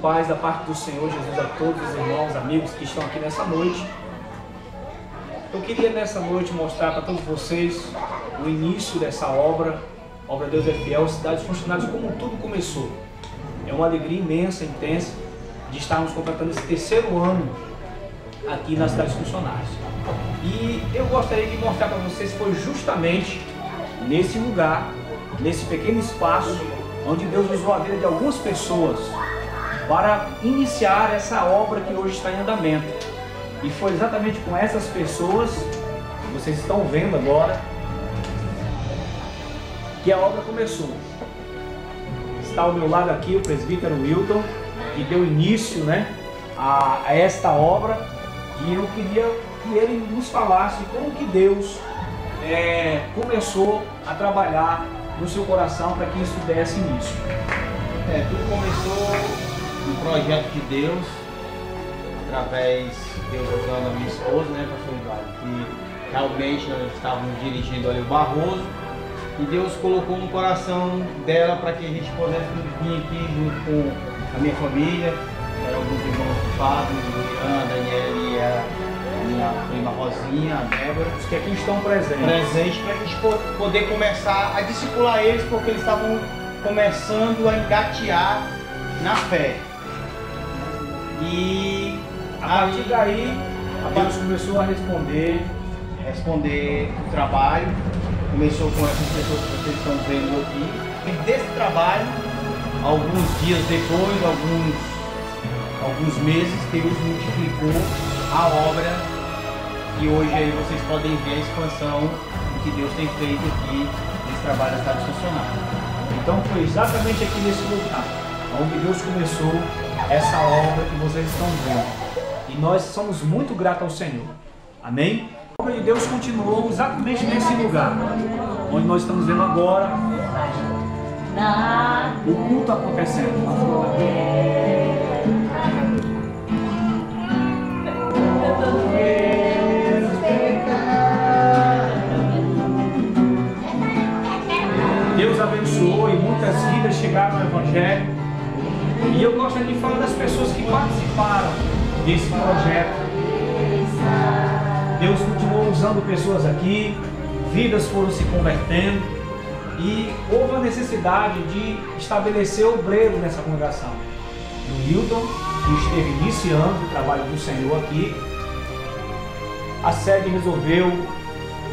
paz da parte do Senhor Jesus a todos os irmãos, amigos que estão aqui nessa noite. Eu queria nessa noite mostrar para todos vocês o início dessa obra Deus é Fiel, Cidades Funcionários, como tudo começou. É uma alegria imensa, intensa, de estarmos completando esse terceiro ano aqui nas Cidades Funcionários. E eu gostaria de mostrar para vocês, foi justamente nesse lugar, nesse pequeno espaço, onde Deus usou a vida de algumas pessoas para iniciar essa obra que hoje está em andamento. E foi exatamente com essas pessoas, que vocês estão vendo agora, que a obra começou. Está ao meu lado aqui o presbítero Wilton, que deu início, a esta obra, e eu queria que ele nos falasse como que Deus começou a trabalhar no seu coração para que isso desse início. Tudo começou um projeto de Deus, através de Deus usando a minha esposa, pastor Eduardo, que realmente nós estávamos dirigindo ali o Barroso, e Deus colocou no coração dela para que a gente pudesse vir aqui junto com a minha família, alguns irmãos do Fábio, a Daniela e a minha prima Rosinha, a Débora, os que aqui estão presentes para a gente poder começar a discipular eles, porque eles estavam começando a engatear na fé. E a partir daí, Deus começou a responder o trabalho. Começou com essas pessoas que vocês estão vendo aqui. E desse trabalho, alguns dias depois, alguns meses, Deus multiplicou a obra, e hoje aí vocês podem ver a expansão que Deus tem feito aqui nesse trabalho das Cidades Funcionárias. Então foi exatamente aqui nesse lugar onde Deus começou essa obra que vocês estão vendo. E nós somos muito gratos ao Senhor. Amém? A obra de Deus continuou exatamente nesse lugar, onde nós estamos vendo agora o culto acontecendo. Deus abençoou e muitas vidas chegaram ao Evangelho. E eu gostaria de falar das pessoas que participaram desse projeto. Deus continuou usando pessoas aqui, vidas foram se convertendo, e houve a necessidade de estabelecer obreiros nessa congregação. O Hilton, que esteve iniciando o trabalho do Senhor aqui, a sede resolveu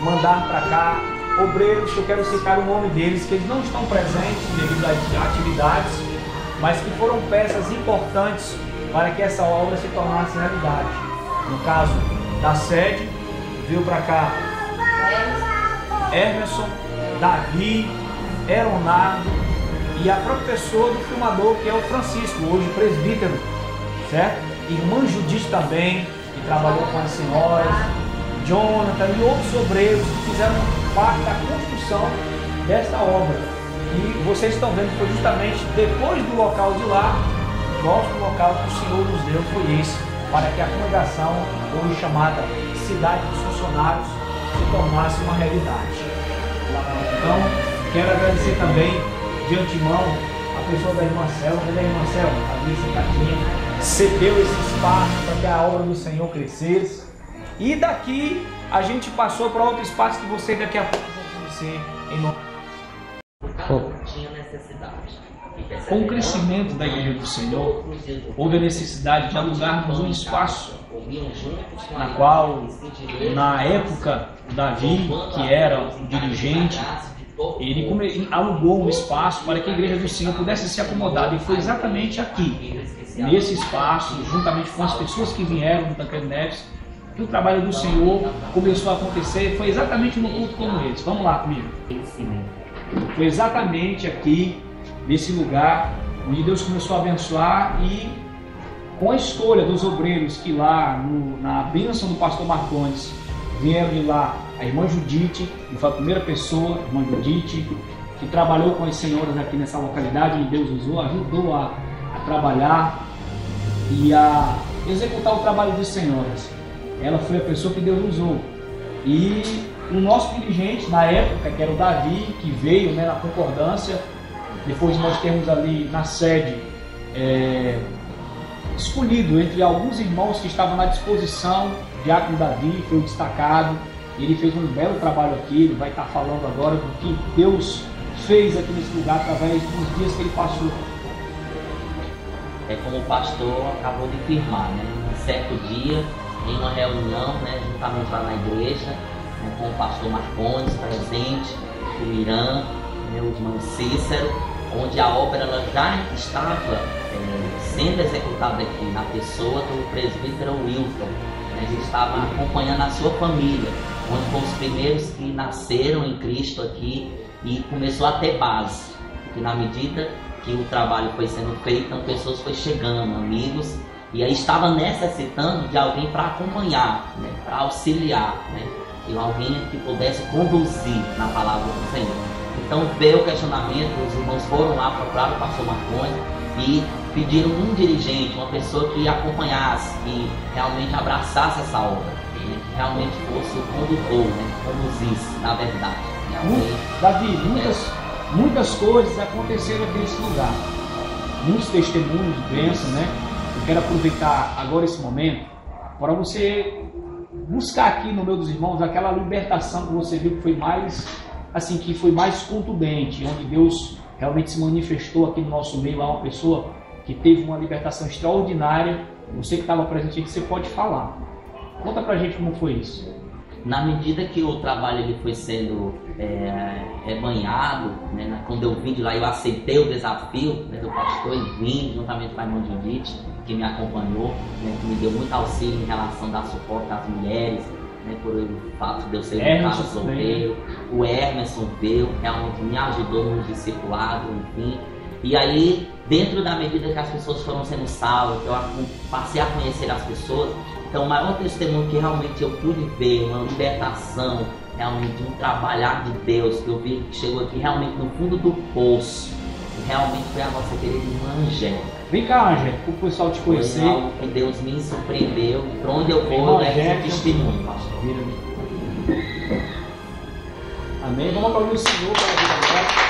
mandar para cá obreiros, que eu quero citar o nome deles, que eles não estão presentes devido às atividades, mas que foram peças importantes para que essa obra se tornasse realidade. No caso da sede, veio para cá Emerson, Davi, Leonardo e a própria pessoa do filmador, que é o Francisco, hoje presbítero, certo? Irmã Judite também, que trabalhou com as senhoras, Jonathan e outros obreiros que fizeram parte da construção desta obra. E vocês estão vendo que foi justamente depois do local de lá, o nosso local que o Senhor nos deu foi esse, para que a congregação, hoje chamada Cidade dos Funcionários, se tornasse uma realidade. Então, quero agradecer também, de antemão, a pessoa da irmã Selma. A irmã Selma, a minha cidadinha, cedeu esse espaço para que a obra do Senhor crescesse. E daqui, a gente passou para outro espaço que você daqui a pouco vão conhecer em nome. Com o crescimento da Igreja do Senhor, houve a necessidade de alugarmos um espaço, na qual, na época, Davi, que era o dirigente, ele alugou um espaço para que a Igreja do Senhor pudesse se acomodar. E foi exatamente aqui, nesse espaço, juntamente com as pessoas que vieram do Tancredo Neves, que o trabalho do Senhor começou a acontecer. Foi exatamente no culto como esse. Vamos lá comigo. Foi exatamente aqui, nesse lugar, onde Deus começou a abençoar, e com a escolha dos obreiros que lá, na bênção do pastor Marcondes, vieram de lá a irmã Judite, que foi a primeira pessoa, a irmã Judite, que trabalhou com as senhoras aqui nessa localidade, e Deus usou, ajudou a trabalhar e a executar o trabalho das senhoras. Ela foi a pessoa que Deus usou. E o nosso dirigente, na época, que era o Davi, que veio na concordância, depois nós temos ali na sede escolhido entre alguns irmãos que estavam na disposição. Diácono Davi foi destacado, ele fez um belo trabalho aqui, ele vai estar falando agora do que Deus fez aqui nesse lugar através dos dias que ele passou. É como o pastor acabou de firmar, né? Um certo dia, em uma reunião, né, juntamente lá na igreja, né, com o pastor Marcondes presente, o Irã, né, o irmão Cícero, onde a obra ela já estava sendo executada aqui na pessoa do presbítero Wilton. A gente estava acompanhando a sua família, onde foram os primeiros que nasceram em Cristo aqui e começou a ter base, porque na medida que o trabalho foi sendo feito, então pessoas foram chegando, amigos, e aí estava necessitando de alguém para acompanhar, né, para auxiliar, né, e alguém que pudesse conduzir na palavra do Senhor. Então veio o questionamento, os irmãos foram lá, procuraram o pastor Marcondes e pediram um dirigente, uma pessoa que acompanhasse, que realmente abraçasse essa obra, né, que realmente fosse o condutor, né, conduzisse, na verdade. Davi, muitas coisas aconteceram aqui nesse lugar, muitos testemunhos de bênção, né? Eu quero aproveitar agora esse momento para você buscar aqui no meio dos irmãos aquela libertação que você viu que foi mais, assim, que foi mais contundente, onde Deus realmente se manifestou aqui no nosso meio. Há uma pessoa que teve uma libertação extraordinária. Você que estava presente aqui, você pode falar. Conta pra gente como foi isso. Na medida que o trabalho ele foi sendo rebanhado, né, quando eu vim de lá, eu aceitei o desafio, né, do pastor e vim juntamente com a irmã Judite, que me acompanhou, né, que me deu muito auxílio em relação a dar suporte às mulheres, né, por o fato de eu ser um cara solteiro. O Emerson veio, realmente me ajudou no discipulado, enfim. E aí, dentro da medida que as pessoas foram sendo salvas, eu passei a conhecer as pessoas. Então, o maior testemunho que realmente eu pude ver, uma libertação, realmente um trabalhar de Deus, que eu vi que chegou aqui realmente no fundo do poço, realmente foi a nossa querida irmã Angélica. Vem cá, Angélica, para o pessoal te conhecer. Foi algo que Deus me surpreendeu, para onde eu vou, eu levo testemunho, pastor. Amém. Vamos aplaudir o Senhor para a vida dela.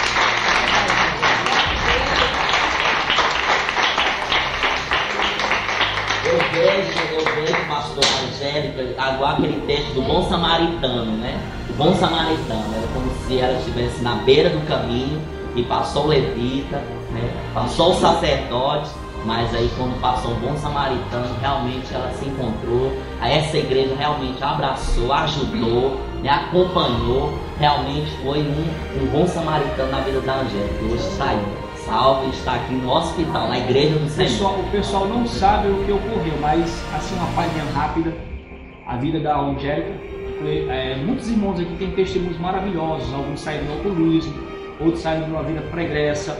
Eu vejo, pastor Angélica, agora aquele texto do bom samaritano, né? O bom samaritano, era como se ela estivesse na beira do caminho e passou o levita, né? Passou o sacerdote, mas aí quando passou o bom samaritano, realmente ela se encontrou, aí essa igreja realmente abraçou, ajudou, me acompanhou, realmente foi um bom samaritano na vida da Angélica, que hoje está aí. Salve, está aqui no hospital, na igreja do Senhor. O pessoal não sabe o que ocorreu, mas assim, uma palhinha rápida, a vida da Angélica. Muitos irmãos aqui têm testemunhos maravilhosos, alguns saíram do alcoolismo, outros saíram de uma vida pregressa,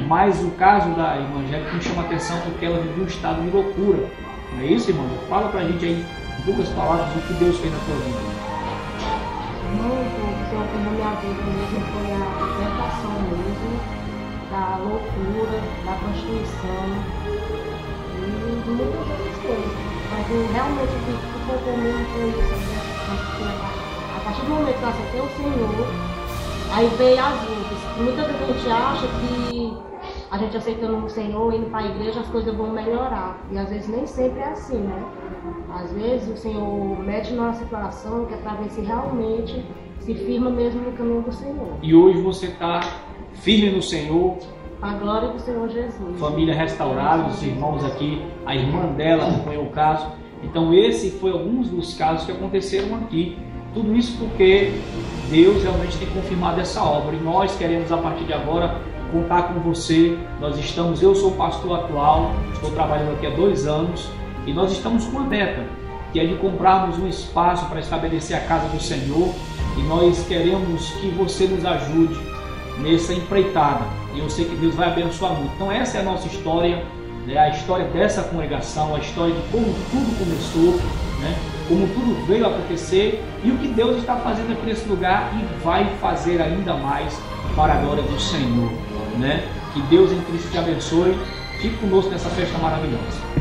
mas o caso da irmã Angélica me chama a atenção porque ela viveu um estado de loucura. Não é isso, irmão? Fala pra gente aí, em poucas palavras, o que Deus fez na tua vida. O Senhor fez na minha vida mesmo foi a libertação mesmo, da loucura, da prostituição e muitas outras coisas. Mas eu realmente vi que o que mesmo foi isso. A partir do momento que eu aceitei o Senhor, aí veio as lutas. Muitas vezes a gente acha que a gente aceitando o Senhor, indo para a igreja, as coisas vão melhorar. E às vezes nem sempre é assim, né? Às vezes o Senhor mete na nossa coração que é para ver se realmente se firma mesmo no caminho do Senhor. E hoje você está firme no Senhor. A glória do Senhor Jesus. Família restaurada, os irmãos aqui, a irmã dela acompanhou o caso. Então esse foi alguns dos casos que aconteceram aqui. Tudo isso porque Deus realmente tem confirmado essa obra. E nós queremos a partir de agora contar com você. Eu sou o pastor atual, estou trabalhando aqui há 2 anos. E nós estamos com uma meta, que é de comprarmos um espaço para estabelecer a casa do Senhor. E nós queremos que você nos ajude nessa empreitada, e eu sei que Deus vai abençoar muito. Então essa é a nossa história, né? A história dessa congregação, a história de como tudo começou, né? Como tudo veio a acontecer e o que Deus está fazendo aqui nesse lugar e vai fazer ainda mais para a glória do Senhor, né? Que Deus em Cristo te abençoe. Fique conosco nessa festa maravilhosa.